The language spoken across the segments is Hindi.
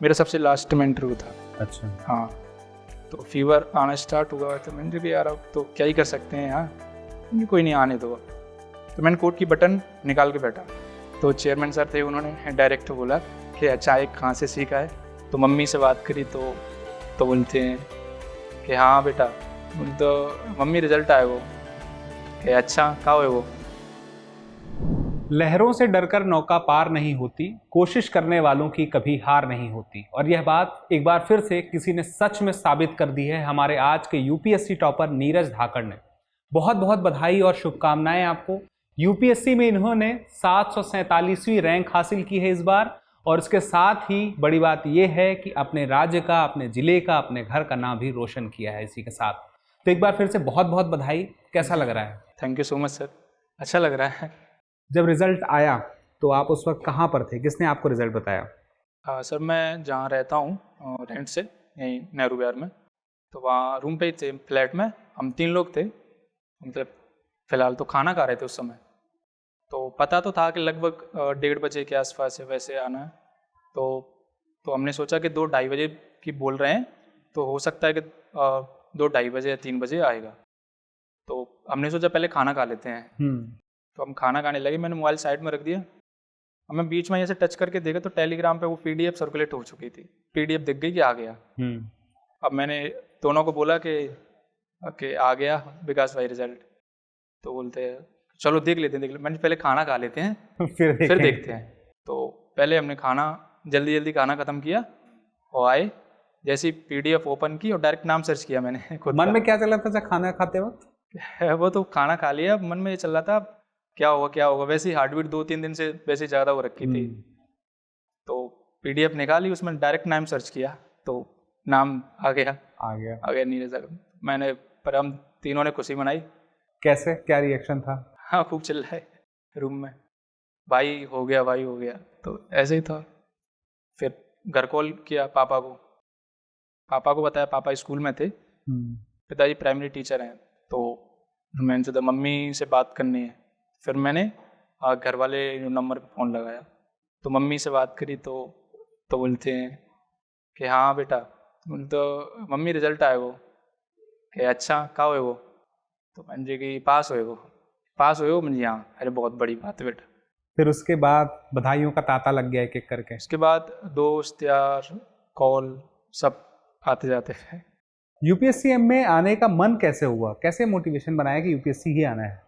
मेरा सबसे लास्ट में इंटरव्यू था। अच्छा। हाँ, तो फीवर आना स्टार्ट हुआ तो मैंने भी यार अब तो क्या ही कर सकते हैं यहाँ, कोई नहीं आने दो। तो मैंने कोट की बटन निकाल के बैठा, तो चेयरमैन सर थे, उन्होंने डायरेक्ट बोला कि अच्छा एक कहाँ से सीखा है। तो मम्मी से बात करी तो बोलते हैं कि हाँ बेटा, तो मम्मी रिजल्ट आए वो कि अच्छा कहाँ है वो। लहरों से डरकर नौका पार नहीं होती, कोशिश करने वालों की कभी हार नहीं होती। और यह बात एक बार फिर से किसी ने सच में साबित कर दी है, हमारे आज के यूपीएससी टॉपर नीरज धाकड़ ने। बहुत बहुत बधाई और शुभकामनाएं आपको। यूपीएससी में इन्होंने 747वीं रैंक हासिल की है इस बार, और इसके साथ ही बड़ी बात यह है कि अपने राज्य का, अपने जिले का, अपने घर का नाम भी रोशन किया है इसी के साथ। तो एक बार फिर से बहुत बहुत बधाई। कैसा लग रहा है? Thank you so much sir, अच्छा लग रहा है। जब रिजल्ट आया तो आप उस वक्त कहाँ पर थे? किसने आपको रिजल्ट बताया? सर मैं जहाँ रहता हूँ रेंट से, यहीं नेहरू विहार में, तो वहाँ रूम पे ही थे, फ्लैट में हम 3 लोग थे। मतलब फ़िलहाल तो खाना खा रहे थे उस समय, तो पता तो था कि लगभग 1:30 बजे के आसपास है वैसे आना है। तो हमने सोचा कि 2-2:30 बजे की बोल रहे हैं, तो हो सकता है कि 2-2:30 बजे या 3 बजे आएगा। तो हमने सोचा पहले खाना खा लेते हैं। तो हम खाना खाने लगे, मैंने मोबाइल साइड में रख दिया। अब मैं बीच में ऐसे टच करके देखा तो टेलीग्राम पे वो पीडीएफ सर्कुलेट हो चुकी थी, पीडीएफ दिख गई कि आ गया। अब मैंने दोनों को बोला कि आ गया विकास भाई रिजल्ट। तो बोलते हैं चलो देख लेते हैं। मैंने पहले खाना खा लेते हैं फिर देखते हैं। तो पहले हमने खाना जल्दी खाना ख़त्म किया और आए, जैसी पीडीएफ ओपन की और डायरेक्ट नाम सर्च किया मैंने खुद। मन में क्या चल रहा था खाना खाते वक्त? वो तो खाना खा लिया, मन में ये चल रहा था क्या होगा। वैसे ही हार्ट बीट 2-3 दिन से वैसे ज़्यादा हो रखी थी। तो पीडीएफ निकाली, उसमें डायरेक्ट नाम सर्च किया तो नाम आ गया नीरज। मैंने पर हम तीनों ने खुशी मनाई। कैसे, क्या रिएक्शन था? हाँ, खूब चिल्लाए रूम में, भाई हो गया। तो ऐसे ही था। फिर घर कॉल किया पापा को बताया, पापा स्कूल में थे, पिताजी प्राइमरी टीचर हैं। तो मैंने सोचा मम्मी से बात करनी है। फिर मैंने घर वाले नंबर पे फ़ोन लगाया, तो मम्मी से बात करी तो बोलते हैं कि हाँ बेटा, तो मम्मी रिजल्ट आए वो कि अच्छा कहाँ है वो। तो मैंने जी कि पास हुए वो मुझे। हाँ, अरे बहुत बड़ी बात है बेटा। फिर उसके बाद बधाइयों का तांता लग गया एक एक करके? उसके बाद दोस्त यार कॉल सब आते जाते हैं। यूपीएससी में आने का मन कैसे हुआ? कैसे मोटिवेशन बनाया कि यूपीएससी ही आना है?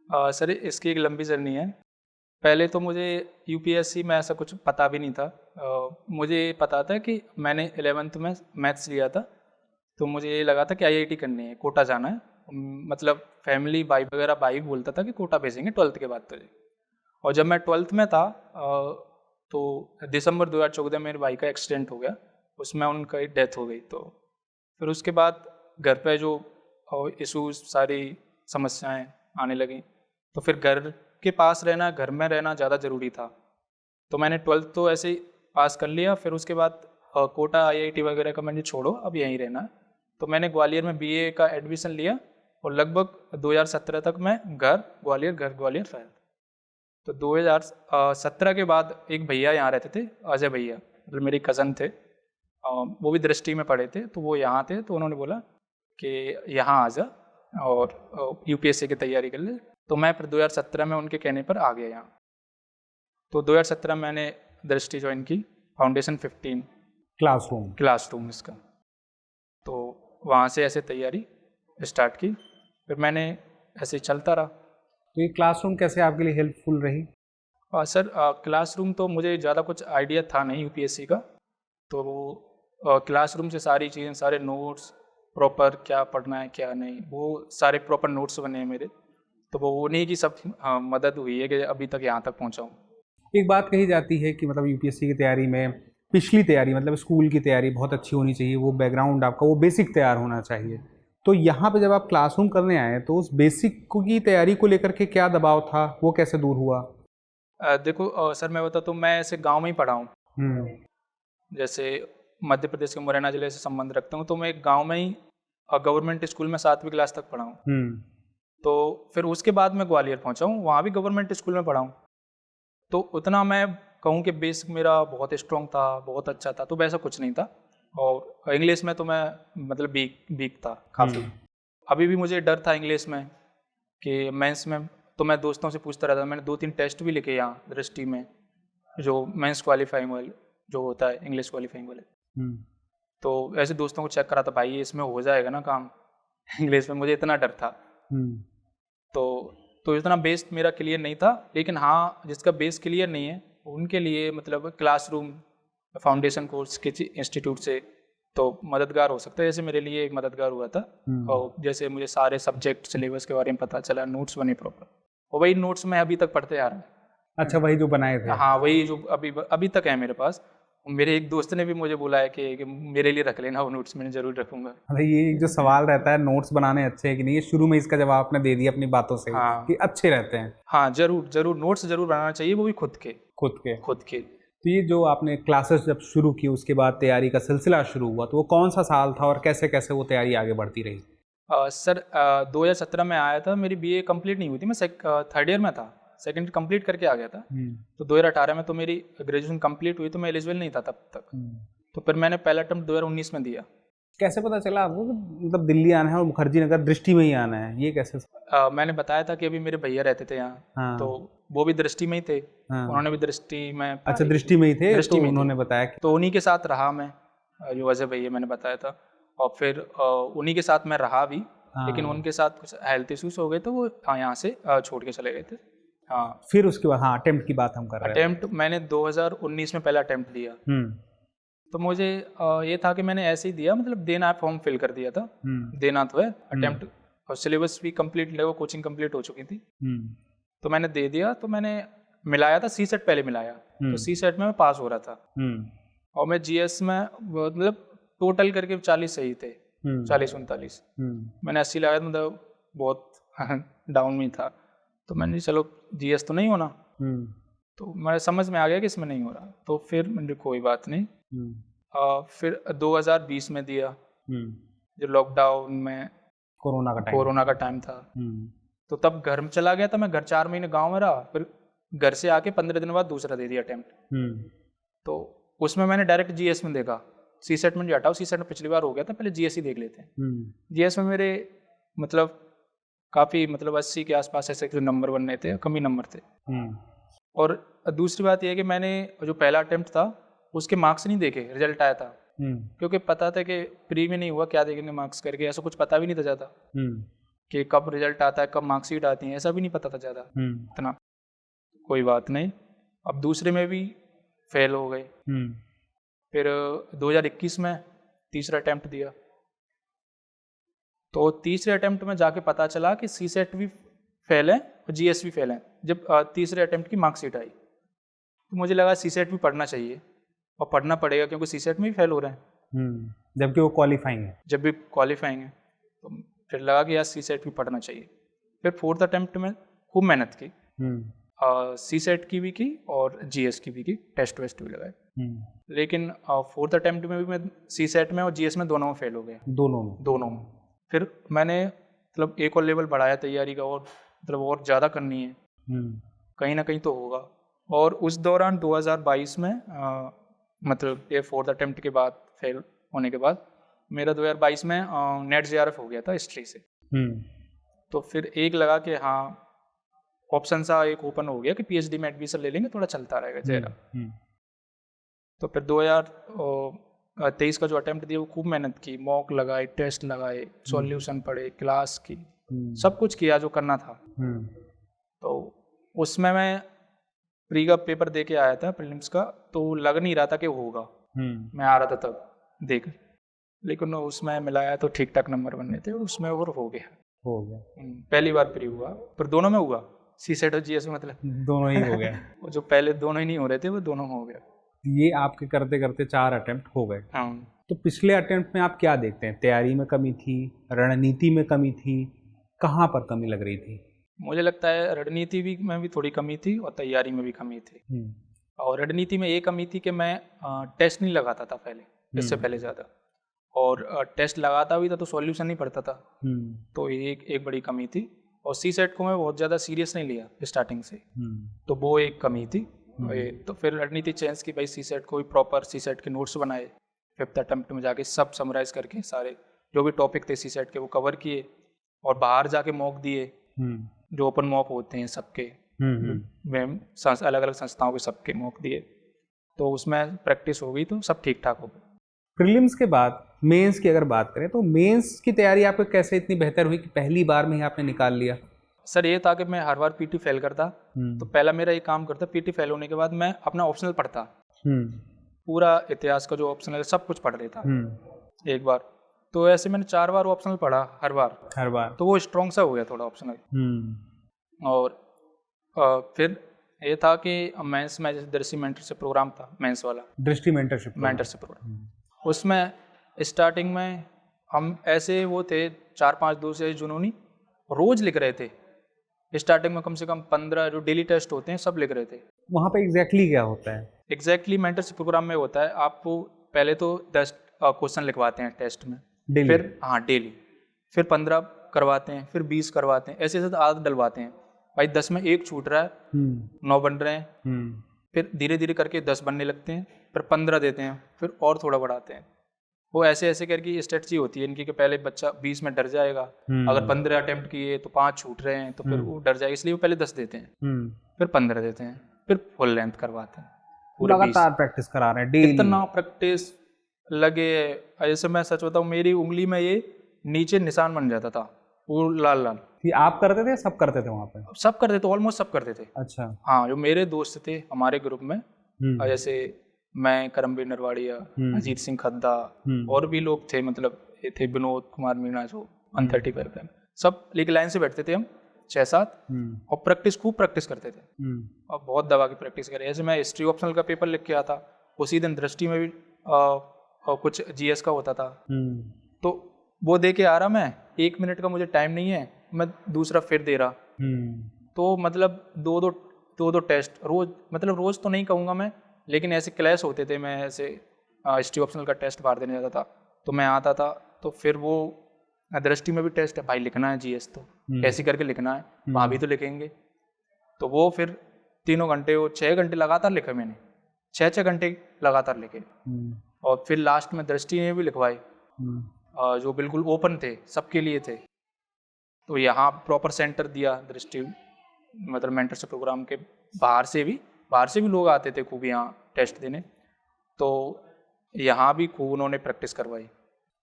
सर इसकी एक लंबी जर्नी है। पहले तो मुझे यूपीएससी में ऐसा कुछ पता भी नहीं था। मुझे पता था कि मैंने 11th में मैथ्स लिया था, तो मुझे ये लगा था कि आईआईटी करनी है, कोटा जाना है। मतलब फैमिली भाई बोलता था कि कोटा भेजेंगे 12th के बाद तुझे। और जब मैं 12th में था तो दिसंबर 2014 मेरे भाई का एक्सीडेंट हो गया, उसमें उनका डेथ हो गई। तो फिर उसके बाद घर पे जो इशूज़, सारी समस्याएं आने लगी, तो फिर घर के पास रहना, घर में रहना ज़्यादा ज़रूरी था। तो मैंने 12th तो ऐसे ही पास कर लिया। फिर उसके बाद कोटा आईआईटी वगैरह का मैंने छोड़ो, अब यहीं रहना है। तो मैंने ग्वालियर में बीए का एडमिशन लिया और लगभग 2017 तक मैं ग्वालियर रहा। तो 2017 के बाद एक भैया यहाँ रहते थे, अजय भैया, मतलब मेरे कज़न थे, वो भी दृष्टि में पढ़े थे, तो वो यहाँ थे। तो उन्होंने बोला कि यहाँ आ जा और यूपीएससी की तैयारी कर ले। तो मैं फिर 2017 में उनके कहने पर आ गया यहाँ। तो 2017 मैंने दृष्टि ज्वाइन की, फाउंडेशन 15 क्लासरूम इसका। तो वहाँ से ऐसे तैयारी स्टार्ट की, फिर मैंने ऐसे चलता रहा। तो ये क्लासरूम कैसे आपके लिए हेल्पफुल रही? सर क्लासरूम तो मुझे ज़्यादा कुछ आइडिया था नहीं यूपीएससी का, तो क्लासरूम से सारी चीज़ें, सारे नोट्स, प्रॉपर क्या पढ़ना है क्या नहीं, वो सारे प्रॉपर नोट्स बने हैं मेरे। तो वो उन्हीं की सब मदद हुई है कि अभी तक यहाँ तक पहुँचा हूँ। एक बात कही जाती है कि मतलब यूपीएससी की तैयारी में पिछली तैयारी, मतलब स्कूल की तैयारी बहुत अच्छी होनी चाहिए, वो बैकग्राउंड आपका वो बेसिक तैयार होना चाहिए। तो यहाँ पे जब आप क्लासरूम करने आए तो उस बेसिक की तैयारी को लेकर के क्या दबाव था, वो कैसे दूर हुआ? देखो सर मैं बताता हूँ, मैं ऐसे गाँव में ही पढ़ा हूँ। जैसे मध्य प्रदेश के मुरैना जिले से संबंध रखता हूँ, तो मैं एक गाँव में ही गवर्नमेंट स्कूल में 7वीं क्लास तक पढ़ा हूँ। तो फिर उसके बाद मैं ग्वालियर पहुँचा हूँ, वहाँ भी गवर्नमेंट स्कूल में पढ़ा हूँ। तो उतना मैं कहूँ कि बेसिक मेरा बहुत स्ट्रॉन्ग था, बहुत अच्छा था, तो वैसा कुछ नहीं था। और इंग्लिश में तो मैं मतलब वीक था काफ़ी। अभी भी मुझे डर था इंग्लिश में कि मेंस में, तो मैं दोस्तों से पूछता रहता। मैंने 2-3 टेस्ट भी लिखे यहाँ दृष्टि में, जो मेंस क्वालिफाइंग वाले जो होता है, इंग्लिश क्वालिफाइंग वाले। तो ऐसे दोस्तों को चेक करा था, भाई इसमें हो जाएगा ना काम इंग्लिश में। मुझे इतना डर था। तो इतना बेस मेरा क्लियर नहीं था। लेकिन हाँ, जिसका बेस क्लियर नहीं है उनके लिए मतलब क्लासरूम फाउंडेशन कोर्स के इंस्टीट्यूट से तो मददगार हो सकता है। जैसे मेरे लिए एक मददगार हुआ था। और जैसे मुझे सारे सब्जेक्ट सिलेबस के बारे में पता चला, नोट्स बने प्रॉपर, और वही नोट्स मैं अभी तक पढ़ते आ रहा हूँ। अच्छा, वही जो बनाए थे? हाँ, वही जो अभी तक है मेरे पास। मेरे एक दोस्त ने भी मुझे बोला है कि मेरे लिए रख लेना वो नोट्स, मैंने जरूर रखूंगा। अरे ये जो सवाल रहता है नोट्स बनाने अच्छे हैं कि नहीं, ये शुरू में इसका जवाब आपने दे दिया अपनी बातों से। हाँ, कि अच्छे रहते हैं। हाँ, जरूर नोट्स जरूर बनाना चाहिए, वो भी खुद के। तो ये जो आपने क्लासेस जब शुरू की उसके बाद तैयारी का सिलसिला शुरू हुआ, तो वो कौन सा साल था और कैसे कैसे वो तैयारी आगे बढ़ती रही? सर 2017 में आया था। मेरी बीए कंप्लीट नहीं हुई थी, मैं थर्ड ईयर में था, सेकंड कंप्लीट करके आ गया था। तो 2018 में तो मेरी ग्रेजुएशन कंप्लीट हुई, तो मैं एलिजिबल नहीं था तब तक। तो फिर मैंने पहला अटेम्प्ट 2019 में दिया। कैसे पता चला आपको मतलब दिल्ली आना है और मुखर्जी नगर दृष्टि में ही आना है, ये कैसे? मैंने बताया था कि अभी मेरे भैया रहते थे यहाँ। हाँ। तो वो भी दृष्टि में ही थे। हाँ। उन्होंने भी दृष्टि में। अच्छा, दृष्टि में ही थे? दृष्टि में उन्होंने बताया कि... तो उन्हीं के साथ रहा मैं, जो अजय भैया मैंने बताया था। और फिर उन्हीं के साथ मैं रहा भी। हाँ। लेकिन उनके साथ कुछ हेल्थ इश्यूज हो गए तो वो यहाँ से छोड़ के चले गए थे। हाँ, फिर उसके बाद हाँ अटेम्प्ट की बात हम कर रहे हैं। अटेम्प्ट मैंने 2019 में पहला अटेम्प्ट दिया। तो मुझे ये था कि मैंने ऐसे ही दिया, मतलब देना है, फॉर्म फिल कर दिया था। देना तो है अटेम्प्ट, और सिलेबस भी कंप्लीट, लगभग कोचिंग कंप्लीट हो चुकी थी। तो मैंने दे दिया। तो मैंने मिलाया था, सी सेट पहले मिलाया। तो सी सेट में मैं पास हो रहा था। और मैं जीएस में मतलब टोटल करके 40 सही थे, 40-39। मैंने 80 लगाया, मतलब बहुत डाउन में था। तो मैंने चलो जीएस तो नहीं होना। तो मेरे समझ में आ गया कि इसमें नहीं हो रहा। तो फिर मुझे कोई बात नहीं। फिर 2020 में दिया, जो लॉकडाउन में कोरोना का टाइम था। तो तब घर में चला गया था मैं, घर 4 महीने गांव में रहा। फिर घर से आके 15 दिन बाद दूसरा दे दिया अटेम्प्ट। तो उसमें मैंने डायरेक्ट जीएस में देखा। सी सेट में हटाओ, सी सेट में पिछली बार हो गया था, पहले जीएस ही देख लेते हैं। जीएस में मेरे मतलब काफ़ी, मतलब 80 के आसपास ऐसे जो नंबर बनने थे, कम ही नंबर थे। और दूसरी बात यह है कि मैंने जो पहला अटेम्प्ट था उसके मार्क्स नहीं देखे, रिजल्ट आया था। क्योंकि पता था कि प्री में नहीं हुआ, क्या देखेंगे मार्क्स करके, ऐसा कुछ पता भी नहीं था ज़्यादा कि कब रिजल्ट आता है, कब मार्कशीट आती है, ऐसा भी नहीं पता था ज़्यादा इतना। कोई बात नहीं, अब दूसरे में भी फेल हो गए। फिर 2021 में तीसरा अटेम्प्ट दिया। तो तीसरे अटेम्प्ट में जाके पता चला कि सी सेट भी फेल है और जीएस भी फेल है। जब तीसरे अटेम्प्ट की मार्कशीट आई तो मुझे लगा सी सेट भी पढ़ना चाहिए और पढ़ना पड़ेगा, क्योंकि सी सेट में भी फेल हो रहे हैं जबकि वो क्वालिफाइंग है। जब भी क्वालिफाइंग है, तो फिर लगा कि यार सी सेट भी पढ़ना चाहिए। फिर फोर्थ अटेम्प्ट में खूब मेहनत की, सी सेट की भी की और जीएस की भी की, टेस्ट वेस्ट भी लगाए। लेकिन फोर्थ अटेम्प्ट में भी मैं सी सेट में और जीएस में दोनों में फेल हो गया। दोनों में। फिर मैंने मतलब एक और लेवल बढ़ाया तैयारी का, और मतलब और ज़्यादा करनी है, कहीं ना कहीं तो होगा। और उस दौरान 2022 में मतलब ये फोर्थ अटेम्प्ट के बाद फेल होने के बाद मेरा 2022 में नेट जेआरएफ हो गया था हिस्ट्री से। तो फिर एक लगा कि हाँ ऑप्शन सा एक ओपन हो गया कि पीएचडी में एडमिशन ले लेंगे, थोड़ा चलता रहेगा जेआरएफ। तो फिर 2023 का जो अटेम्प्ट दिया वो खूब मेहनत की, मॉक लगाए, टेस्ट लगाए, सॉल्यूशन पढ़े, क्लास की, सब कुछ किया जो करना था। तो उसमें मैं प्री का पेपर दे के आया था, प्रीलिम्स का, तो लग नहीं रहा था कि होगा। मैं आ रहा था तब देख, लेकिन उसमें मिलाया तो ठीक ठाक नंबर बनने थे, उसमें और हो गया। पहली बार प्री हुआ, पर दोनों में हुआ, सी सेट और जीएस में, मतलब दोनों ही हो गया। वो जो पहले दोनों ही नहीं हो रहे थे वो दोनों हो गया। ये आपके करते करते 4 अटेम्प्ट हो गए। तो पिछले अटेम्प्ट में आप क्या देखते हैं? तैयारी में कमी थी, रणनीति में कमी थी, कहाँ पर कमी लग रही थी? मुझे लगता है रणनीति में भी थोड़ी कमी थी और तैयारी में भी कमी थी। और रणनीति में ये कमी थी कि मैं टेस्ट नहीं लगाता था पहले, इससे पहले ज़्यादा, और टेस्ट लगाता भी था तो सॉल्यूशन नहीं पढ़ता था। तो एक बड़ी कमी थी। और सी सेट को मैं बहुत ज़्यादा सीरियस नहीं लिया स्टार्टिंग से, तो वो एक कमी थी। तो फिर रणनीति चेंज की भाई, सी सेट को भी प्रॉपर सी सेट के नोट्स बनाए, 5th अटेम्प्ट में जाके सब समराइज करके सारे जो भी टॉपिक थे सी सेट के वो कवर किए, और बाहर जाके मॉक दिए, जो ओपन मॉक होते हैं सबके, अलग अलग संस्थाओं के सबके मॉक दिए, तो उसमें प्रैक्टिस हो गई, तो सब ठीक ठाक हो गया। प्रीलिम्स के बाद मेंस की अगर बात करें तो मेंस की तैयारी आपको कैसे इतनी बेहतर हुई कि पहली बार में ही आपने निकाल लिया? सर ये था कि मैं हर बार पीटी फेल करता, तो पहला मेरा ये काम करता, पीटी फेल होने के बाद मैं अपना ऑप्शनल पढ़ता, पूरा इतिहास का जो ऑप्शनल है सब कुछ पढ़ लेता एक बार। तो ऐसे मैंने 4 बार ऑप्शनल पढ़ा हर बार, तो वो स्ट्रॉन्ग सा हो गया थोड़ा ऑप्शनल। और फिर ये था कि मेंस में जैसे दृष्टि मेंटरशिप प्रोग्राम था, मेंस वाला दृष्टि मेंटरशिप प्रोग्राम, उसमें स्टार्टिंग में हम ऐसे वो थे 4-5 दोस्त ऐसे जुनूनी, रोज लिख रहे थे स्टार्टिंग में, कम से कम 15 जो डेली टेस्ट होते हैं सब लिख रहे थे। वहाँ पे एग्जैक्टली क्या होता है? एग्जैक्टली मेंटरशिप प्रोग्राम में होता है, आपको पहले तो 10 क्वेश्चन लिखवाते हैं टेस्ट में, डेली? फिर डेली, फिर 15 करवाते हैं, फिर 20 करवाते हैं, ऐसे ऐसे आदत डलवाते हैं भाई। 10 में 1 छूट रहा है, 9 बन रहे हैं, फिर धीरे धीरे करके 10 बनने लगते हैं, फिर 15 देते हैं, फिर और थोड़ा बढ़ाते हैं। वो ऐसे ऐसे करके स्ट्रेटजी होती है इनकी कि पहले बच्चा 20 में डर जाएगा, अगर 15 अटेम्प्ट किए तो 5 छूट रहे हैं तो फिर वो डर जाएगा, इसलिए वो पहले 10 देते हैं, फिर 15 देते हैं, फिर फुल लेंथ करवाते हैं। पूरा लगातार प्रैक्टिस करा रहे हैं डेली? इतना प्रैक्टिस लगे, ऐसे मैं सच बताऊं मेरी उंगली में ये नीचे निशान बन जाता था, वो लाल लाल। आप करते थे, सब करते थे वहाँ पे? सब करते थे, ऑलमोस्ट सब करते थे। अच्छा। हाँ, जो मेरे दोस्त थे हमारे ग्रुप में, जैसे मैं, करमवीर नरवाड़िया, अजीत सिंह खद्दा, और भी लोग थे, मतलब ये थे विनोद कुमार मीणा जो 135 पे, सब एक लाइन से बैठते थे हम 6-7, और प्रैक्टिस खूब प्रैक्टिस करते थे, और बहुत दबा की प्रैक्टिस करें। ऐसे मैं हिस्ट्री ऑप्शनल का पेपर लिख के आता, उसी दिन दृष्टि में भी कुछ जीएस का होता था, तो वो दे के आ रहा, मैं 1 मिनट का मुझे टाइम नहीं है, मैं दूसरा फिर दे रहा, तो मतलब दो टेस्ट रोज, मतलब रोज तो नहीं कहूँगा मैं, लेकिन ऐसे क्लैश होते थे। मैं ऐसे हिस्ट्री ऑप्शनल का टेस्ट बाहर देने जाता था, तो मैं आता था, तो फिर वो दृष्टि में भी टेस्ट है भाई, लिखना है जीएस, तो कैसे करके लिखना है, वहाँ भी तो लिखेंगे, तो वो फिर 3 घंटे, वो 6 घंटे लगातार लिखे मैंने, 6 घंटे लगातार लिखे, और फिर लास्ट में दृष्टि में भी लिखवाए, जो बिल्कुल ओपन थे, सबके लिए थे। तो यहाँ प्रॉपर सेंटर दिया दृष्टि, मतलब मेंटरशिप प्रोग्राम के बाहर से भी लोग आते थे खूब यहाँ टेस्ट देने, तो यहाँ भी खूब उन्होंने प्रैक्टिस करवाई।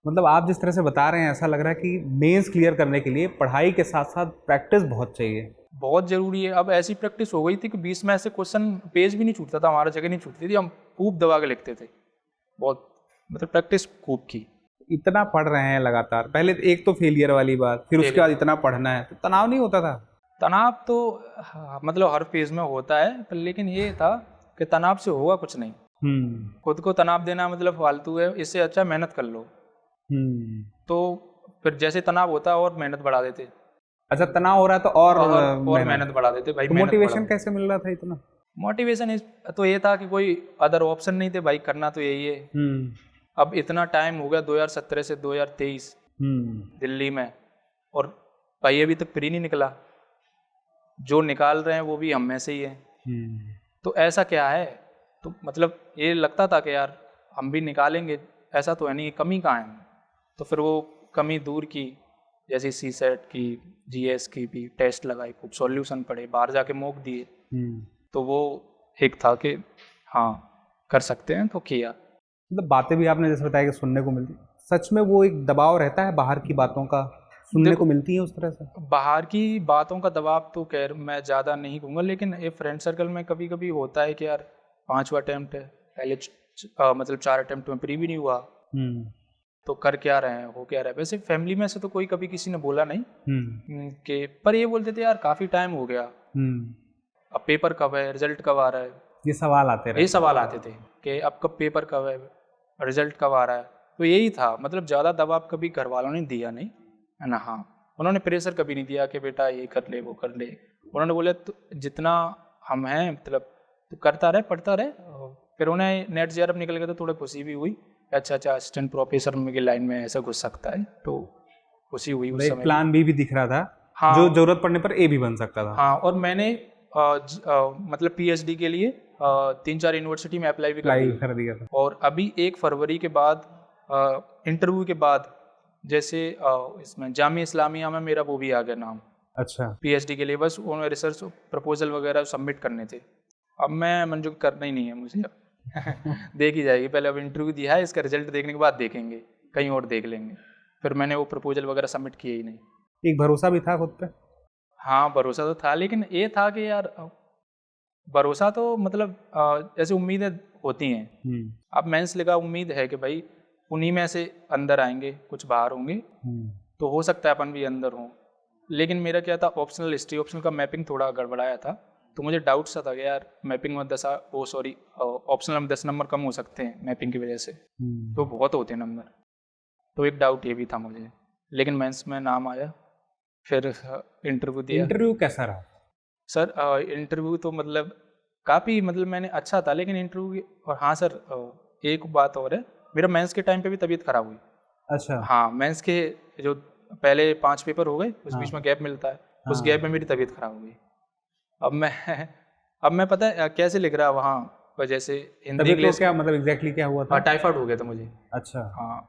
मतलब आप जिस तरह से बता रहे हैं, ऐसा लग रहा है कि मेंस क्लियर करने के लिए पढ़ाई के साथ साथ प्रैक्टिस बहुत चाहिए, बहुत ज़रूरी है। अब ऐसी प्रैक्टिस हो गई थी कि 20 में ऐसे क्वेश्चन पेज भी नहीं छूटता था, हमारा जगह नहीं छूटती थी, हम खूब दबा के लिखते थे, बहुत मतलब प्रैक्टिस खूब की। इतना पढ़ रहे हैं लगातार, पहले एक तो फेलियर वाली बात, फिर उसके बाद इतना पढ़ना है, तो तनाव नहीं होता था? तनाव तो मतलब हर फेज में होता है, लेकिन ये था कि तनाव से होगा कुछ नहीं, खुद को तनाव देना मतलब फालतू है, इससे अच्छा मेहनत कर लो। तो फिर जैसे तनाव होता है और मेहनत बढ़ा देते। अच्छा, तनाव हो रहा है तो और मेहनत बढ़ा देते भाई। तो मोटिवेशन कैसे मिल रहा था इतना? मोटिवेशन तो ये था कि कोई अदर ऑप्शन नहीं थे भाई, करना तो यही है। अब इतना टाइम हो गया 2017 से 2023 दिल्ली में, और भाई अभी तक फ्री नहीं निकला, जो निकाल रहे हैं वो भी हम में से ही है। तो ऐसा क्या है, तो मतलब ये लगता था कि यार हम भी निकालेंगे, ऐसा तो है नहीं, कमी कहाँ है। तो फिर वो कमी दूर की, जैसे सी सेट की, जीएस की भी टेस्ट लगाई, खूब सॉल्यूशन पढ़े, बाहर जाके मॉक दिए, तो वो एक था कि हाँ कर सकते हैं, तो किया। मतलब बातें भी आपने जैसे बताया कि सुनने को मिलती, सच में वो एक दबाव रहता है बाहर की बातों का, सुनने को मिलती है उस तरह से? बाहर की बातों का दबाव तो खैर मैं ज़्यादा नहीं कहूँगा, लेकिन ये फ्रेंड सर्कल में कभी कभी होता है कि यार 5वां अटेम्प्ट है, पहले मतलब 4 अटेम्प्ट में प्री भी नहीं हुआ, तो कर क्या रहे हैं, हो क्या रहा है। वैसे फैमिली में से तो कोई कभी किसी ने बोला नहीं कि, पर ये बोलते थे यार काफ़ी टाइम हो गया, अब पेपर कब है, रिजल्ट कब आ रहा है, ये सवाल आते थे कि अब कब पेपर कब है, रिजल्ट कब आ रहा है। तो यही था, मतलब ज़्यादा दबाव कभी घर वालों ने दिया नहीं है ना। हाँ, उन्होंने प्रेशर कभी नहीं दिया कि बेटा ये कर ले वो कर ले, उन्होंने बोले तो जितना हम हैं मतलब तो करता रहे, पढ़ता रहे। फिर उन्हें नेट जेआरएफ निकल गया तो थोड़ी खुशी भी हुई, अच्छा असिस्टेंट प्रोफेसर की लाइन में ऐसा घुस सकता है, तो खुशी हुई उस समय। प्लान बी भी दिख रहा था, हाँ, जो जरूरत पड़ने पर ए भी बन सकता था। हाँ, और मैंने मतलब पीएचडी के लिए 3-4 यूनिवर्सिटी में अप्लाई भी अप्लाई कर दिया था। और अभी 1 फरवरी के बाद इंटरव्यू के बाद जैसे इसमें जामिया इस्लामिया में मेरा वो भी आ गया नाम। अच्छा। पीएचडी के लिए बस उन्होंने रिसर्च प्रपोजल वगैरह सबमिट करने थे। अब मैं मंजूर करना ही नहीं है मुझे देखी जाएगी, पहले अब इंटरव्यू दिया है, इसका रिजल्ट देखने के बाद देखेंगे, कहीं और देख लेंगे। फिर मैंने वो प्रपोजल वगैरह सबमिट किए ही नहीं। एक भरोसा भी था खुद पे? हाँ भरोसा तो था, लेकिन ये था कि यार भरोसा तो मतलब जैसे उम्मीदें होती हैं। अब मेंस लिखा, उम्मीद है कि भाई उन्हीं में से अंदर आएंगे, कुछ बाहर होंगे, तो हो सकता है अपन भी अंदर हों। लेकिन मेरा क्या था, ऑप्शनल हिस्ट्री ऑप्शनल का मैपिंग थोड़ा गड़बड़ाया था, तो मुझे डाउट सा था कि यार मैपिंग में ऑप्शनल में 10 नंबर कम हो सकते हैं मैपिंग की वजह से, तो बहुत होते हैं नंबर। तो एक डाउट ये भी था मुझे, लेकिन मेंस में नाम आया, फिर इंटरव्यू दिया। इंटरव्यू कैसा रहा सर? इंटरव्यू तो मतलब काफ़ी मतलब मैंने अच्छा था, लेकिन इंटरव्यू और हाँ सर एक बात और है, मेरा मेंस के टाइम पे भी तबीयत खराब हुई। अच्छा। हाँ, मेंस के जो पहले 5 पेपर हो गए, उस बीच में गैप मिलता है, उस गैप में मेरी तबीयत खराब हो गई। अब मैं पता है कैसे लिख रहा वहाँ, जैसे हिंदी इंग्लिश। क्या मतलब एग्जैक्टली क्या हुआ था? टाइफाइड हो गया था मुझे। अच्छा। हाँ,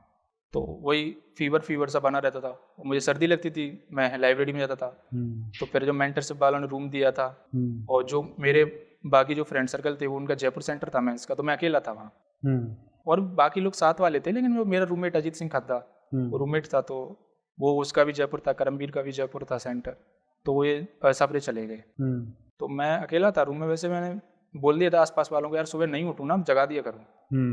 तो वही फीवर सा बना रहता था, मुझे सर्दी लगती थी, मैं लाइब्रेरी में जाता था। तो फिर जो मेंटरशिप वालों ने रूम दिया था, और जो मेरे बाकी जो फ्रेंड सर्कल थे वो उनका जयपुर सेंटर था मेंस का, तो मैं अकेला था वहाँ। और बाकी लोग साथ वाले थे, लेकिन वो मेरा रूममेट अजीत सिंह खद्दा वो रूममेट था, तो वो उसका भी जयपुर था, करमवीर का भी जयपुर था सेंटर, तो वो ये सबरे चले गए। तो मैं अकेला था रूम में। वैसे मैंने बोल दिया था आसपास वालों को, यार सुबह नहीं उठूँ ना, जगा दिया करूँ,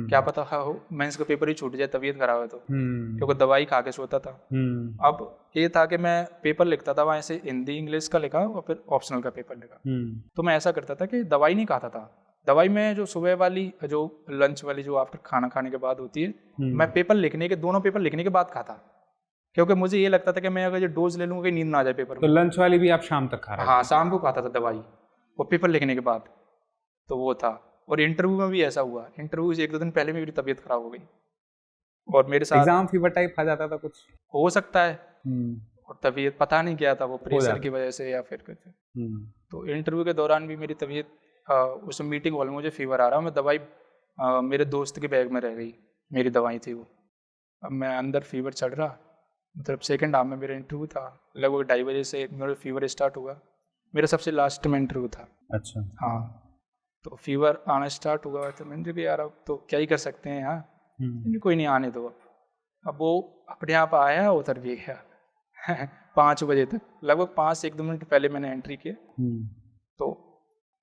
क्या पता हो मेंस का पेपर ही छूट जाए, तबीयत खराब है तो, क्योंकि दवाई खा के सोता था। अब ये था कि मैं पेपर लिखता था वहाँ से, हिंदी इंग्लिश का लिखा और फिर ऑप्शनल का पेपर लिखा। तो मैं ऐसा करता था कि दवाई नहीं खाता था, दवाई में जो सुबह वाली जो लंच वाली जो आफ्टर खाना खाने के बाद होती है, मैं दोनों पेपर लिखने के बाद खाता, क्योंकि मुझे ये लगता था कि मैं अगर ये डोज ले लूँगा कि नींद ना आ जाए पेपर में। तो लंच वाली भी आप शाम तक खा रहे थे? हाँ, शाम को खाता था दवाई और पेपर लिखने के बाद, तो वो था। और इंटरव्यू में भी ऐसा हुआ, इंटरव्यू से 1-2 दिन पहले मेरी तबीयत खराब हो गई, और मेरे साथ एग्जाम फीवर टाइप आ जाता था कुछ? हो सकता है, और तबीयत पता नहीं क्या था, वो प्रेशर की वजह से या फिर कुछ। तो इंटरव्यू के दौरान भी मेरी तबीयत, उस मीटिंग हॉल में मुझे फीवर आ रहा, मैं दवाई मेरे दोस्त के बैग में रह गई, मेरी दवाई थी वो। अब मैं अंदर फीवर चढ़ रहा, मतलब सेकंड हाफ में मेरा इंटरव्यू था, लगभग 2:30 बजे से मेरा फीवर स्टार्ट हुआ, मेरा सबसे लास्ट में इंटरव्यू था। अच्छा। हाँ, तो फीवर आना स्टार्ट हुआ, तो मैंने भी यार अब तो क्या ही कर सकते हैं यहाँ, कोई नहीं, आने दो। अब वो अपने आप आया, उतर भी गया 5 बजे तक, लगभग 5 से 1-2 मिनट पहले मैंने एंट्री किया। तो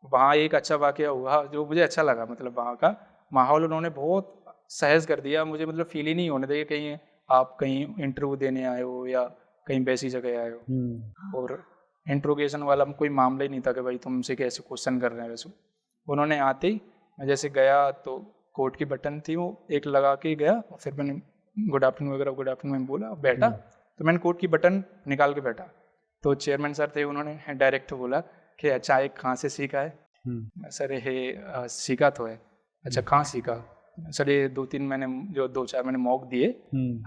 वहाँ एक अच्छा वाकया हुआ जो मुझे अच्छा लगा, मतलब वहाँ का माहौल उन्होंने बहुत सहज कर दिया मुझे, मतलब फील ही नहीं होने दिया कहीं आप कहीं इंटरव्यू देने आए हो या कहीं वैसी जगह आए हो। और इंट्रोगेशन वाला कोई मामला ही नहीं था कि भाई तुमसे कैसे क्वेश्चन कर रहे हैं। वैसे उन्होंने आते ही मैं जैसे गया तो कोर्ट की बटन थी वो एक लगा के गया, और फिर मैंने गुड आफ्टरनून वगैरह, गुड आफ्टरनून बोला, बैठा, तो मैंने कोर्ट की बटन निकाल के बैठा, तो चेयरमैन सर थे, उन्होंने डायरेक्ट बोला कि अच्छा एक कहाँ से सीखा है? सर ये सीखा तो है। अच्छा कहाँ सीखा? सर ये 2-3 मैंने जो 2-4 मैंने मॉक दिए,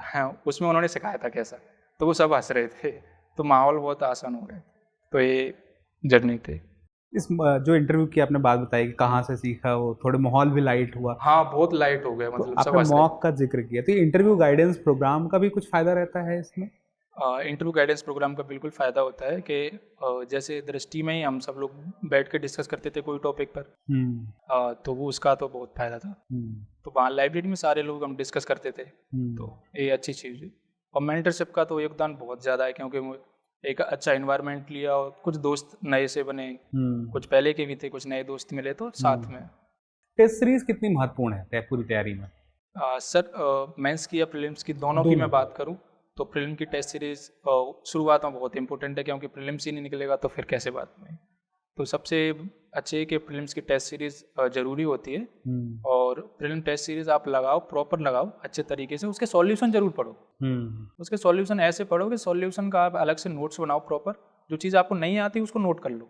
हाँ उसमें उन्होंने सिखाया था कैसा, तो वो सब हंस रहे थे, तो माहौल बहुत आसान हो गया। तो ये जर्नी थी। इस जो इंटरव्यू की आपने बात बताई कि कहाँ से सीखा, वो थोड़े माहौल भी लाइट हुआ। हाँ बहुत लाइट हो गया, मतलब तो आपने मॉक का जिक्र किया, तो इंटरव्यू गाइडेंस प्रोग्राम का भी कुछ फायदा रहता है इसमें? इंटरव्यू गाइडेंस प्रोग्राम का बिल्कुल फ़ायदा होता है कि जैसे दृष्टि में ही हम सब लोग बैठ के डिस्कस करते थे कोई टॉपिक पर, तो वो उसका तो बहुत फ़ायदा था। तो वहाँ लाइब्रेरी में सारे लोग हम डिस्कस करते थे, तो ये अच्छी चीज़ है। और मेंटरशिप का तो योगदान बहुत ज़्यादा है, क्योंकि एक अच्छा इन्वायरमेंट लिया और कुछ दोस्त नए से बने, कुछ पहले के भी थे, कुछ नए दोस्त मिले, तो साथ में। टेस्ट सीरीज कितनी महत्वपूर्ण है पूरी तैयारी में? सर मेंस की या प्रीलिम्स की, दोनों की मैं बात करूं तो प्रीलिम की टेस्ट सीरीज शुरुआत में बहुत इंपॉर्टेंट है, क्योंकि प्रीलिम्स ही नहीं निकलेगा तो फिर कैसे बात में। तो सबसे अच्छे कि प्रीलिम्स की टेस्ट सीरीज ज़रूरी होती है, और प्रीलिम टेस्ट सीरीज आप लगाओ, प्रॉपर लगाओ अच्छे तरीके से, उसके सॉल्यूशन जरूर पढ़ो। उसके सॉल्यूशन ऐसे पढ़ो कि सॉल्यूशन का आप अलग से नोट्स बनाओ प्रॉपर, जो चीज़ आपको नहीं आती उसको नोट कर लो,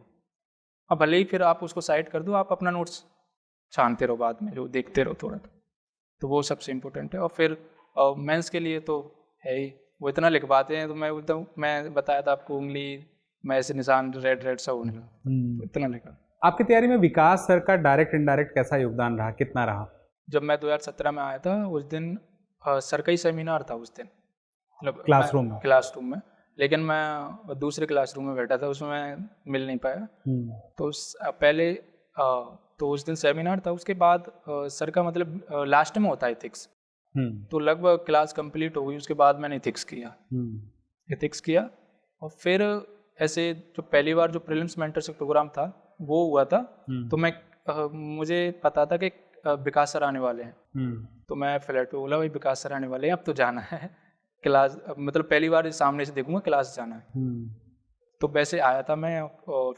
अब भले ही फिर आप उसको साइड कर दो, आप अपना नोट्स छानते रहो बाद में, जो देखते रहो थोड़ा, तो वो सबसे इम्पोर्टेंट है। और फिर मेंस के लिए तो है ही, वो इतना लिखवाते हैं, तो मैं बताया था आपको, उंगली में ऐसे निशान रेड सा होने लगा, तो इतना लिखा। आपकी तैयारी में विकास सर का डायरेक्ट इनडायरेक्ट कैसा योगदान रहा, कितना रहा? जब मैं 2017 में आया था उस दिन सर का ही सेमिनार था उस दिन, मतलब क्लासरूम में, लेकिन मैं दूसरे क्लासरूम में बैठा था, उसमें मैं मिल नहीं पाया। तो पहले तो उस दिन सेमिनार था, उसके बाद सर का मतलब लास्ट में होता है एथिक्स, तो लगभग क्लास कंप्लीट हो गई, उसके बाद मैंने एथिक्स किया और फिर ऐसे जो पहली बार जो प्रीलिम्स मेंटरशिप प्रोग्राम था वो हुआ था, तो मैं मुझे पता था कि विकास सर आने वाले हैं, तो मैं फ्लैट पे बोला भाई विकास सर आने वाले हैं, अब तो जाना है क्लास, मतलब पहली बार सामने से देखूंगा, क्लास जाना है। तो वैसे आया था मैं और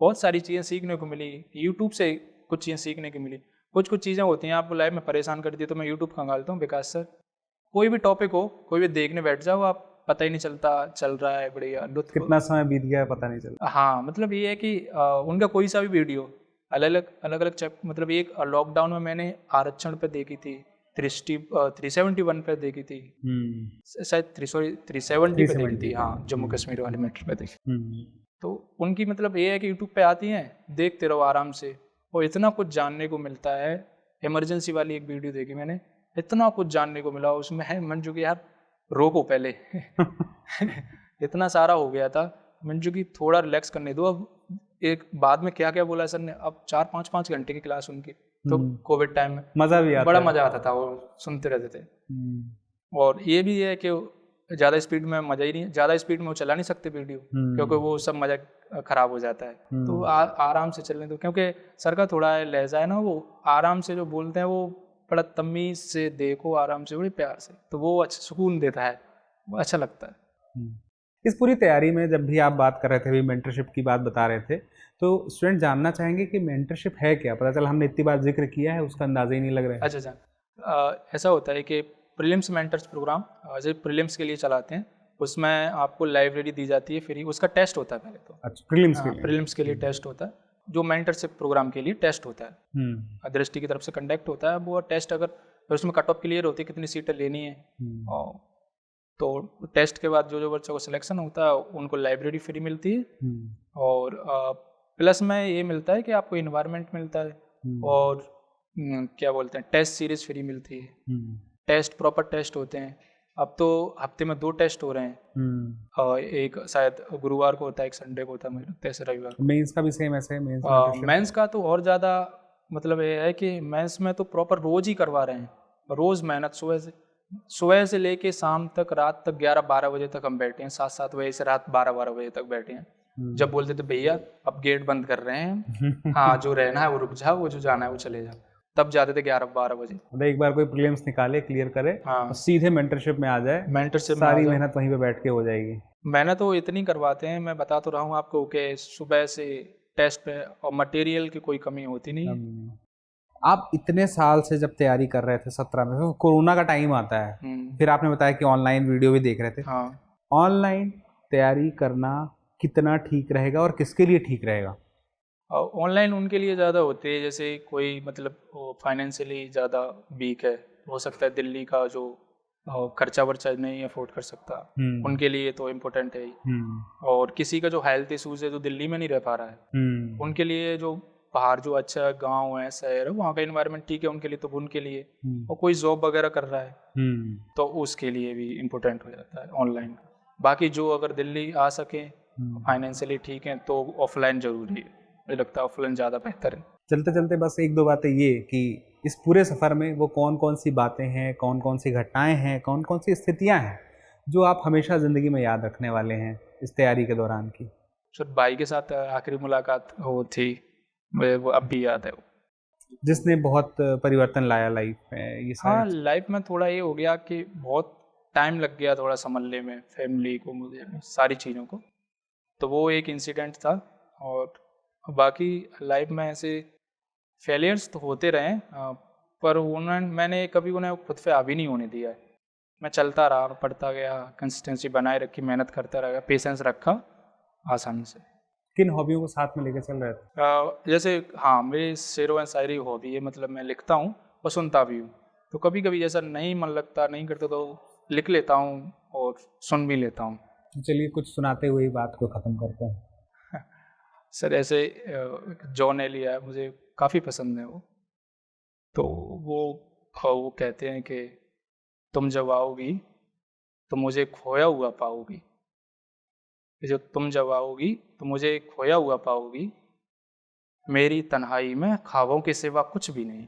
बहुत सारी चीज़ें सीखने को मिली, यूट्यूब से कुछ चीज़ें सीखने को मिली। कुछ चीज़ें होती हैं आपको लाइफ में परेशान करती है, तो मैं यूट्यूब खंगालता हूँ, विकास सर कोई भी टॉपिक हो, कोई भी देखने बैठ जाओ आप, पता ही नहीं चलता चल रहा है, बढ़िया लुत्फ, कितना समय बीत गया है पता नहीं चलता। हाँ, मतलब ये है कि उनका कोई सा भी वीडियो अलग अलग मतलब एक लॉकडाउन में मैंने आरक्षण पे देखी थी, 371 पे देखी थी, शायद 370 पे देखी थी, हाँ, जम्मू कश्मीर वाले मैटर पे देखी। तो उनकी मतलब ये है कि यूट्यूब पे आती हैं, देखते रहो आराम से, और इतना कुछ जानने को मिलता है। इमरजेंसी वाली एक वीडियो देखी मैंने, इतना कुछ जानने को मिला उसमें है, मंजू की यार रोको पहले इतना सारा हो गया था, मंजू की थोड़ा रिलैक्स करने दो। अब एक बाद में क्या क्या बोला सर ने, अब 4-5 घंटे की क्लास उनकी, तो कोविड टाइम में मजा भी आता, बड़ा मजा आता था, वो सुनते रहते थे। और ये भी है कि ज़्यादा स्पीड में मजा ही नहीं, ज़्यादा स्पीड में वो चला नहीं सकते वीडियो, क्योंकि वो सब मजा खराब हो जाता है। तो आराम से चलने दो, क्योंकि सर का थोड़ा लहजा है ना, वो आराम से जो बोलते हैं, वो बड़ा तमीज़ से देखो, आराम से, बड़े प्यार से, तो वो अच्छा सुकून देता है, वो अच्छा लगता है। इस पूरी तैयारी में जब भी आप बात कर रहे थे, अभी मेंटरशिप की बात बता रहे थे, तो स्टूडेंट जानना चाहेंगे कि मेंटरशिप है क्या? पता चला हमने इतनी बार जिक्र किया है, उसका अंदाजा ही नहीं लग रहा है। अच्छा, ऐसा होता है कि प्रीलिम्स मेंटर्स प्रोग्राम जो प्रीलिम्स के लिए चलाते हैं, उसमें आपको लाइब्रेरी दी जाती है फ्री, उसका टेस्ट होता है पहले तो। अच्छा, प्रीलिम्स के लिए टेस्ट होता है, जो मेंटरशिप प्रोग्राम के लिए टेस्ट होता है, दृष्टि की तरफ से कंडक्ट होता है। वो टेस्ट अगर उसमें कट ऑफ क्लियर होती है, कितनी सीटें लेनी है, तो टेस्ट के बाद जो बच्चों को सिलेक्शन होता है उनको लाइब्रेरी फ्री मिलती है, और प्लस में ये मिलता है कि आपको इन्वायरमेंट मिलता है, और क्या बोलते हैं, टेस्ट सीरीज फ्री मिलती है। टेस्ट प्रॉपर टेस्ट होते हैं, अब तो हफ्ते में 2 टेस्ट हो रहे हैं, एक शायद गुरुवार को होता है, एक संडे को होता है, मुझे लगता है रविवार। मेंस का भी सेम ऐसे है? मेंस का तो और ज़्यादा मतलब ये है कि मेंस में तो प्रॉपर रोज ही करवा रहे हैं, रोज मेहनत, सुबह से लेके शाम तक, रात तक 11-12 बजे तक हम बैठे हैं, 7-7 बजे से रात 12-12 बजे तक बैठे हैं। जब बोलते थे भैया अब गेट बंद कर रहे हैं, हाँ, जो रहना है वो रुक जाओ, वो जो जाना है वो चले जाओ, तब जाते थे 11-12 बजे। एक बार कोई प्रीलिम्स निकाले, क्लियर करे, हाँ, और सीधे मेंटरशिप में आ जाए, मेंटरशिप सारी मेहनत वहीं पे बैठ के हो जाएगी। मेहनत तो इतनी करवाते हैं, मैं बता तो रहा हूँ आपको कि सुबह से टेस्ट पे, और मटेरियल की कोई कमी होती नहीं। आप इतने साल से जब तैयारी कर रहे थे, 17 में कोरोना का टाइम आता है, फिर आपने बताया कि ऑनलाइन वीडियो भी देख रहे थे। हाँ, ऑनलाइन तैयारी करना कितना ठीक रहेगा और किसके लिए ठीक रहेगा? ऑनलाइन उनके लिए ज़्यादा होती है, जैसे कोई मतलब फाइनेंशियली ज़्यादा वीक है, हो सकता है दिल्ली का जो खर्चा वर्चा नहीं अफोर्ड कर सकता, उनके लिए तो इम्पोर्टेंट है ही। और किसी का जो हेल्थ इशूज़ है, जो दिल्ली में नहीं रह पा रहा है, उनके लिए जो बाहर जो अच्छा गांव है, शहर है, वहाँ का एनवायरनमेंट ठीक है उनके लिए, तो उनके लिए, और कोई जॉब वगैरह कर रहा है तो उसके लिए भी इम्पोर्टेंट हो जाता है ऑनलाइन। बाकी जो अगर दिल्ली आ सके, फाइनेंशियली ठीक है, तो ऑफलाइन ज़रूरी है, मुझे लगता है ऑफलाइन ज़्यादा बेहतर है। चलते चलते बस 1-2 बातें ये कि इस पूरे सफ़र में वो कौन कौन सी बातें हैं, कौन कौन सी घटनाएं हैं, कौन कौन सी स्थितियां हैं जो आप हमेशा ज़िंदगी में याद रखने वाले हैं इस तैयारी के दौरान की? सर, भाई के साथ आखिरी मुलाकात वो थी, मुझे वो अब भी याद है, जिसने बहुत परिवर्तन लाया लाइफ में। ये हाँ, लाइफ में थोड़ा ये हो गया कि बहुत टाइम लग गया थोड़ा संभलने में, फैमिली को, मुझे सारी चीज़ों को, तो वो एक इंसिडेंट था। और बाकी लाइफ में ऐसे फेलियर्स तो होते रहे, पर मैंने कभी उन्हें खुद पे हावी नहीं होने दिया है। मैं चलता रहा, पढ़ता गया, कंसिस्टेंसी बनाए रखी, मेहनत करता रहा, पेशेंस रखा, आसानी से। किन हॉबियों को साथ में लेकर चल रहे थे? जैसे हाँ, मेरी शेर व शायरी हॉबी है, मतलब मैं लिखता हूँ और सुनता भी हूँ, तो कभी कभी जैसा नहीं मन लगता, नहीं करता, तो लिख लेता हूँ और सुन भी लेता हूँ। चलिए कुछ सुनाते हुए बात को ख़त्म करते हैं। सर ऐसे जॉन एलिया मुझे काफ़ी पसंद है वो। तो वो कहते हैं कि तुम जब आओगी तो मुझे खोया हुआ पाओगी, जो तुम जब आओगी तो मुझे खोया हुआ पाओगी, मेरी तन्हाई में ख्वाबों के सिवा कुछ भी नहीं,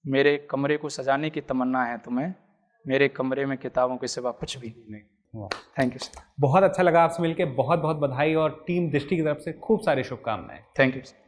मेरे कमरे को सजाने की तमन्ना है तुम्हें, मेरे कमरे में किताबों के सिवा कुछ भी नहीं। Thank you sir. बहुत अच्छा लगा आपसे मिलकर, बहुत बहुत बधाई और टीम दृष्टि की तरफ से खूब सारी शुभकामनाएं। Thank you sir.